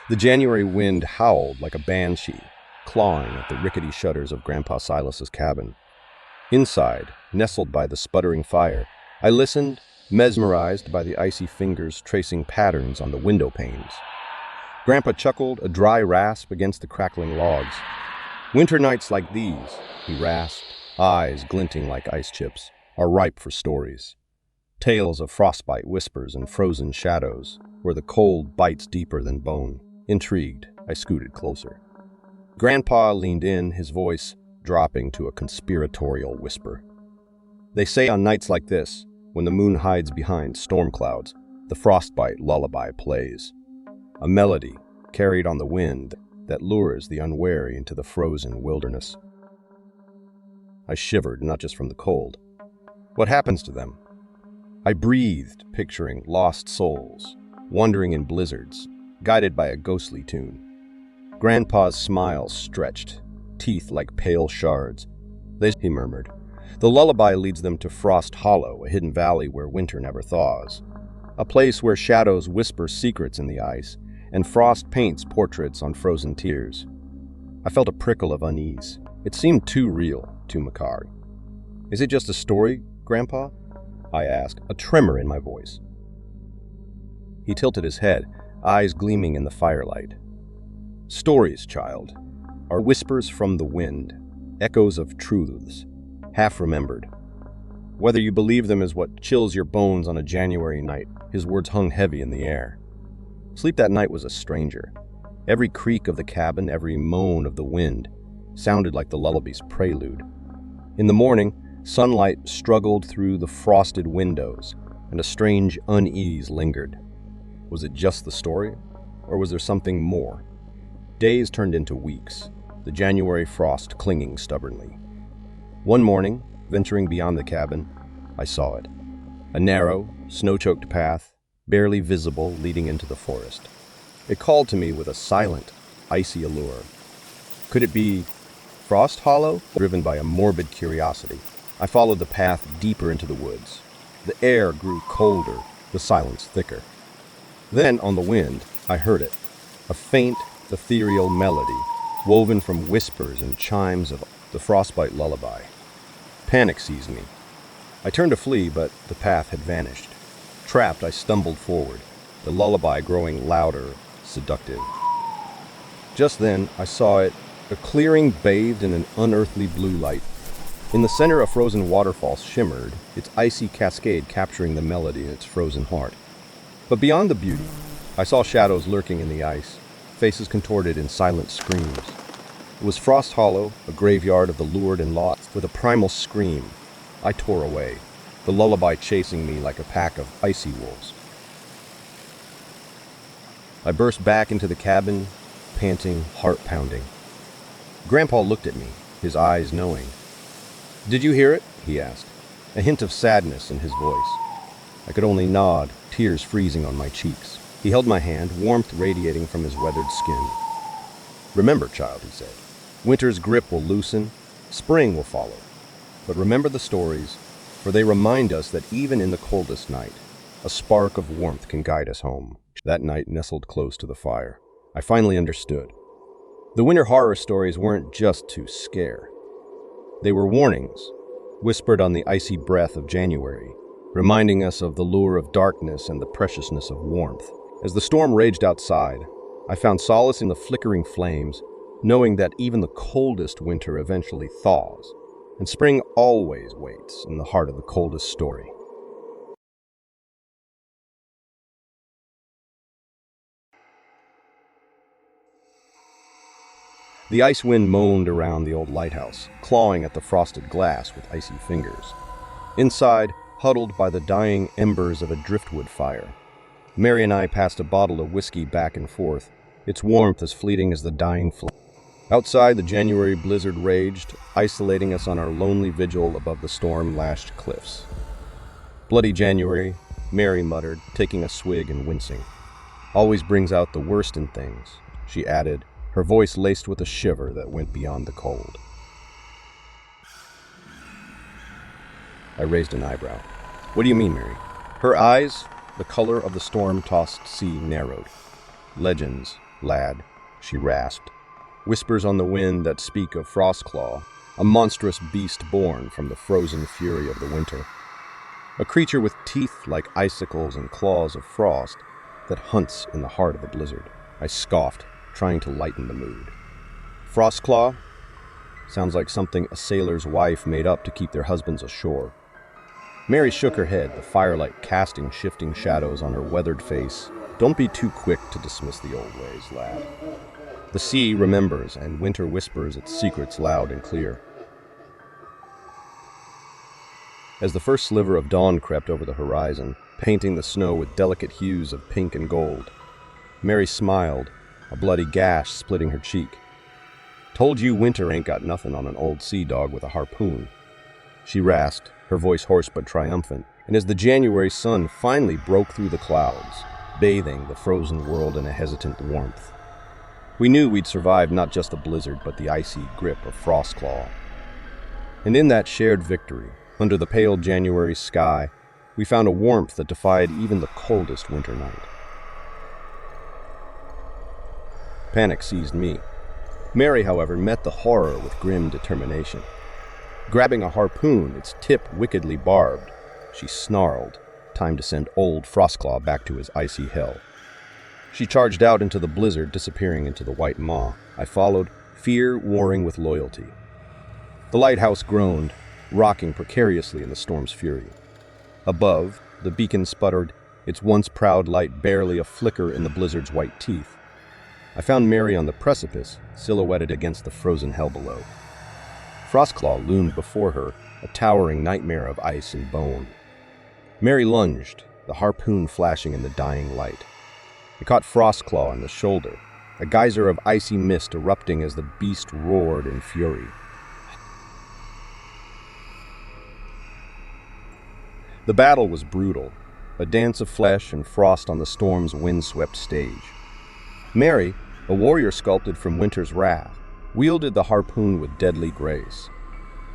The January wind howled like a banshee, clawing at the rickety shutters of Grandpa Silas's cabin. Inside, nestled by the sputtering fire, I listened, mesmerized by the icy fingers tracing patterns on the window panes. Grandpa chuckled, a dry rasp against the crackling logs. Winter nights like these, he rasped, eyes glinting like ice chips, are ripe for stories. Tales of frostbite whispers and frozen shadows, where the cold bites deeper than bone. Intrigued, I scooted closer. Grandpa leaned in, his voice dropping to a conspiratorial whisper. They say on nights like this, when the moon hides behind storm clouds, the frostbite lullaby plays. A melody carried on the wind that lures the unwary into the frozen wilderness. I shivered, not just from the cold. What happens to them? I breathed, picturing lost souls, wandering in blizzards, guided by a ghostly tune. Grandpa's smile stretched, teeth like pale shards. He murmured. The lullaby leads them to Frost Hollow, a hidden valley where winter never thaws. A place where shadows whisper secrets in the ice, and frost paints portraits on frozen tears. I felt a prickle of unease. It seemed too real, too macabre. Is it just a story, Grandpa? I asked, a tremor in my voice. He tilted his head, eyes gleaming in the firelight. Stories, child, are whispers from the wind, echoes of truths, half-remembered. Whether you believe them is what chills your bones on a January night, his words hung heavy in the air. Sleep that night was a stranger. Every creak of the cabin, every moan of the wind, sounded like the lullaby's prelude. In the morning, sunlight struggled through the frosted windows, and a strange unease lingered. Was it just the story, or was there something more? Days turned into weeks, the January frost clinging stubbornly. One morning, venturing beyond the cabin, I saw it. A narrow, snow-choked path, barely visible, leading into the forest. It called to me with a silent, icy allure. Could it be Frost Hollow? Driven by a morbid curiosity, I followed the path deeper into the woods. The air grew colder, the silence thicker. Then, on the wind, I heard it, a faint, ethereal melody, woven from whispers and chimes of the frostbite lullaby. Panic seized me. I turned to flee, but the path had vanished. Trapped, I stumbled forward, the lullaby growing louder, seductive. Just then, I saw it, a clearing bathed in an unearthly blue light. In the center, a frozen waterfall shimmered, its icy cascade capturing the melody in its frozen heart. But beyond the beauty, I saw shadows lurking in the ice, faces contorted in silent screams. It was Frost Hollow, a graveyard of the lured and lost. With a primal scream, I tore away, the lullaby chasing me like a pack of icy wolves. I burst back into the cabin, panting, heart pounding. Grandpa looked at me, his eyes knowing. "Did you hear it?" he asked, a hint of sadness in his voice. I could only nod, tears freezing on my cheeks. He held my hand, warmth radiating from his weathered skin. "Remember, child," he said, "winter's grip will loosen, spring will follow. But remember the stories, for they remind us that even in the coldest night, a spark of warmth can guide us home." That night nestled close to the fire. I finally understood. The winter horror stories weren't just to scare. They were warnings, whispered on the icy breath of January, reminding us of the lure of darkness and the preciousness of warmth. As the storm raged outside, I found solace in the flickering flames, knowing that even the coldest winter eventually thaws, and spring always waits in the heart of the coldest story. The ice wind moaned around the old lighthouse, clawing at the frosted glass with icy fingers. Inside, huddled by the dying embers of a driftwood fire, Mary and I passed a bottle of whiskey back and forth, its warmth as fleeting as the dying flame. Outside, the January blizzard raged, isolating us on our lonely vigil above the storm-lashed cliffs. "Bloody January," Mary muttered, taking a swig and wincing. "Always brings out the worst in things," she added, her voice laced with a shiver that went beyond the cold. I raised an eyebrow. "What do you mean, Mary?" Her eyes, the color of the storm-tossed sea, narrowed. "Legends," lad," she rasped. "Whispers on the wind that speak of Frostclaw, a monstrous beast born from the frozen fury of the winter. A creature with teeth like icicles and claws of frost that hunts in the heart of the blizzard." I scoffed, trying to lighten the mood. "Frostclaw? Sounds like something a sailor's wife made up to keep their husbands ashore." Mary shook her head, the firelight casting shifting shadows on her weathered face. "Don't be too quick to dismiss the old ways, lad. The sea remembers, and winter whispers its secrets loud and clear." As the first sliver of dawn crept over the horizon, painting the snow with delicate hues of pink and gold, Mary smiled, a bloody gash splitting her cheek. "Told you winter ain't got nothing on an old sea dog with a harpoon," she rasped, her voice hoarse but triumphant, and as the January sun finally broke through the clouds, bathing the frozen world in a hesitant warmth, we knew we'd survived not just the blizzard but the icy grip of Frostclaw. And in that shared victory, under the pale January sky, we found a warmth that defied even the coldest winter night. Panic seized me. Mary, however, met the horror with grim determination. Grabbing a harpoon, its tip wickedly barbed, she snarled, time to send old Frostclaw back to his icy hell. She charged out into the blizzard, disappearing into the white maw. I followed, fear warring with loyalty. The lighthouse groaned, rocking precariously in the storm's fury. Above, the beacon sputtered, its once proud light barely a flicker in the blizzard's white teeth. I found Mary on the precipice, silhouetted against the frozen hell below. Frostclaw loomed before her, a towering nightmare of ice and bone. Mary lunged, the harpoon flashing in the dying light. I caught Frostclaw in the shoulder, a geyser of icy mist erupting as the beast roared in fury. The battle was brutal, a dance of flesh and frost on the storm's windswept stage. Mary, a warrior sculpted from winter's wrath, wielded the harpoon with deadly grace.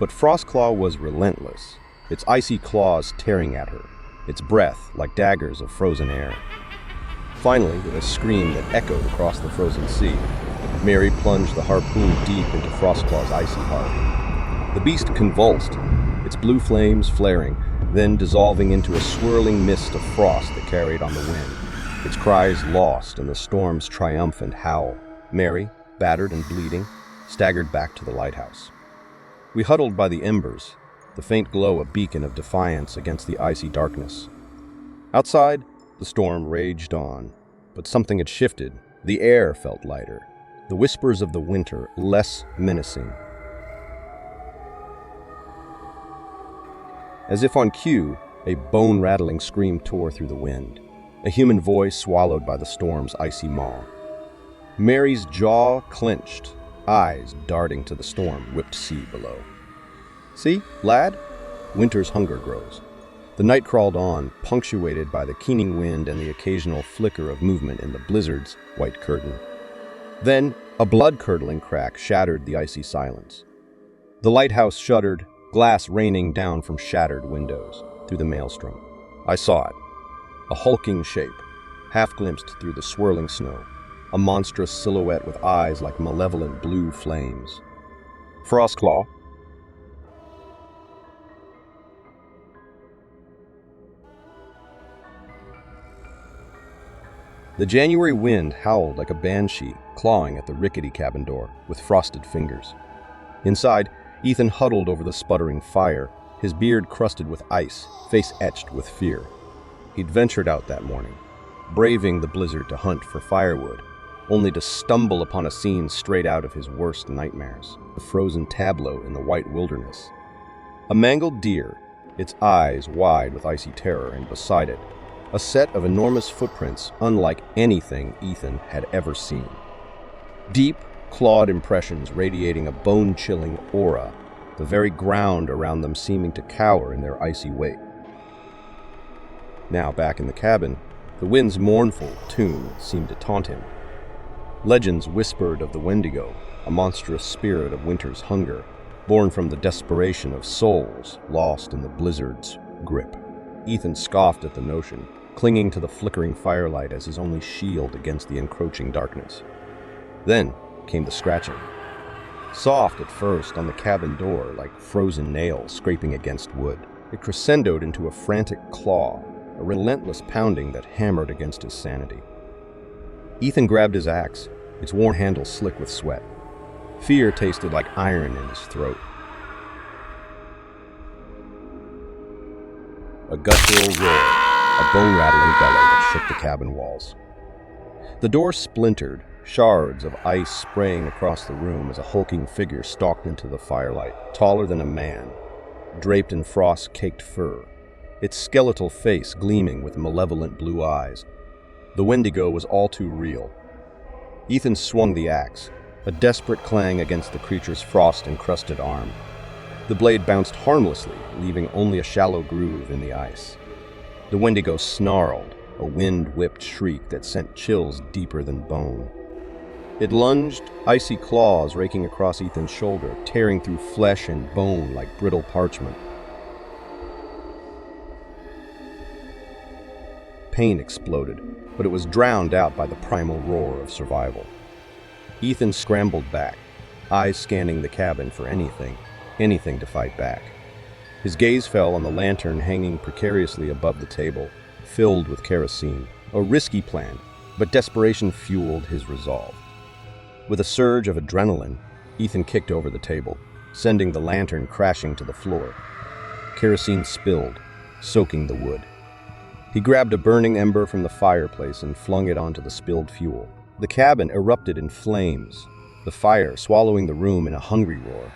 But Frostclaw was relentless, its icy claws tearing at her, its breath like daggers of frozen air. Finally, with a scream that echoed across the frozen sea, Mary plunged the harpoon deep into Frostclaw's icy heart. The beast convulsed, its blue flames flaring, then dissolving into a swirling mist of frost that carried on the wind, its cries lost in the storm's triumphant howl. Mary, battered and bleeding, staggered back to the lighthouse. We huddled by the embers, the faint glow a beacon of defiance against the icy darkness. Outside, the storm raged on, but something had shifted. The air felt lighter, the whispers of the winter less menacing. As if on cue, a bone-rattling scream tore through the wind, a human voice swallowed by the storm's icy maw. Mary's jaw clenched, eyes darting to the storm-whipped sea below. "See, lad? Winter's hunger grows." The night crawled on, punctuated by the keening wind and the occasional flicker of movement in the blizzard's white curtain. Then, a blood-curdling crack shattered the icy silence. The lighthouse shuddered, glass raining down from shattered windows through the maelstrom. I saw it, a hulking shape, half-glimpsed through the swirling snow, a monstrous silhouette with eyes like malevolent blue flames. Frostclaw. The January wind howled like a banshee, clawing at the rickety cabin door with frosted fingers. Inside, Ethan huddled over the sputtering fire, his beard crusted with ice, face etched with fear. He'd ventured out that morning, braving the blizzard to hunt for firewood, only to stumble upon a scene straight out of his worst nightmares, the frozen tableau in the white wilderness. A mangled deer, its eyes wide with icy terror, and beside it, a set of enormous footprints unlike anything Ethan had ever seen. Deep, clawed impressions radiating a bone-chilling aura, the very ground around them seeming to cower in their icy weight. Now, back in the cabin, the wind's mournful tune seemed to taunt him. Legends whispered of the Wendigo, a monstrous spirit of winter's hunger, born from the desperation of souls lost in the blizzard's grip. Ethan scoffed at the notion, clinging to the flickering firelight as his only shield against the encroaching darkness. Then came the scratching. Soft at first on the cabin door, like frozen nails scraping against wood. It crescendoed into a frantic claw, a relentless pounding that hammered against his sanity. Ethan grabbed his axe, its worn handle slick with sweat. Fear tasted like iron in his throat. A guttural roar, a bone-rattling bellow that shook the cabin walls. The door splintered, shards of ice spraying across the room as a hulking figure stalked into the firelight, taller than a man, draped in frost-caked fur, its skeletal face gleaming with malevolent blue eyes. The Wendigo was all too real. Ethan swung the axe, a desperate clang against the creature's frost-encrusted arm. The blade bounced harmlessly, leaving only a shallow groove in the ice. The Wendigo snarled, a wind-whipped shriek that sent chills deeper than bone. It lunged, icy claws raking across Ethan's shoulder, tearing through flesh and bone like brittle parchment. Pain exploded, but it was drowned out by the primal roar of survival. Ethan scrambled back, eyes scanning the cabin for anything to fight back. His gaze fell on the lantern hanging precariously above the table, filled with kerosene. A risky plan, but desperation fueled his resolve. With a surge of adrenaline, Ethan kicked over the table, sending the lantern crashing to the floor. Kerosene spilled, soaking the wood. He grabbed a burning ember from the fireplace and flung it onto the spilled fuel. The cabin erupted in flames, the fire swallowing the room in a hungry roar.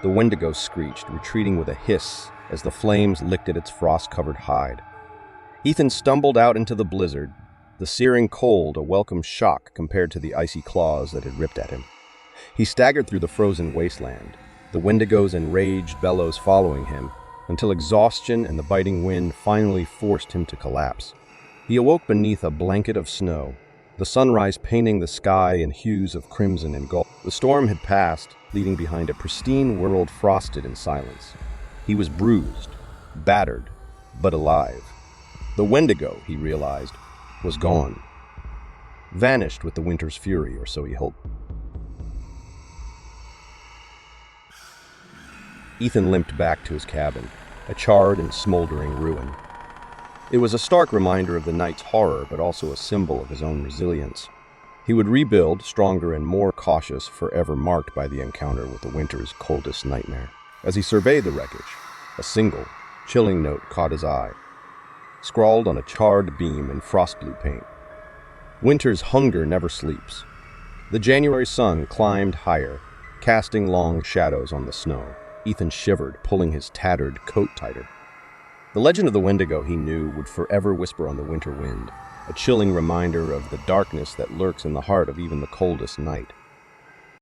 The Wendigo screeched, retreating with a hiss as the flames licked at its frost-covered hide. Ethan stumbled out into the blizzard, the searing cold a welcome shock compared to the icy claws that had ripped at him. He staggered through the frozen wasteland, the Wendigo's enraged bellows following him, until exhaustion and the biting wind finally forced him to collapse. He awoke beneath a blanket of snow, the sunrise painting the sky in hues of crimson and gold. The storm had passed, leaving behind a pristine world frosted in silence. He was bruised, battered, but alive. The Wendigo, he realized, was gone. Vanished with the winter's fury, or so he hoped. Ethan limped back to his cabin, a charred and smoldering ruin. It was a stark reminder of the night's horror, but also a symbol of his own resilience. He would rebuild, stronger and more cautious, forever marked by the encounter with the winter's coldest nightmare. As he surveyed the wreckage, a single, chilling note caught his eye, scrawled on a charred beam in frost blue paint. Winter's hunger never sleeps. The January sun climbed higher, casting long shadows on the snow. Ethan shivered, pulling his tattered coat tighter. The legend of the Wendigo, he knew, would forever whisper on the winter wind, a chilling reminder of the darkness that lurks in the heart of even the coldest night.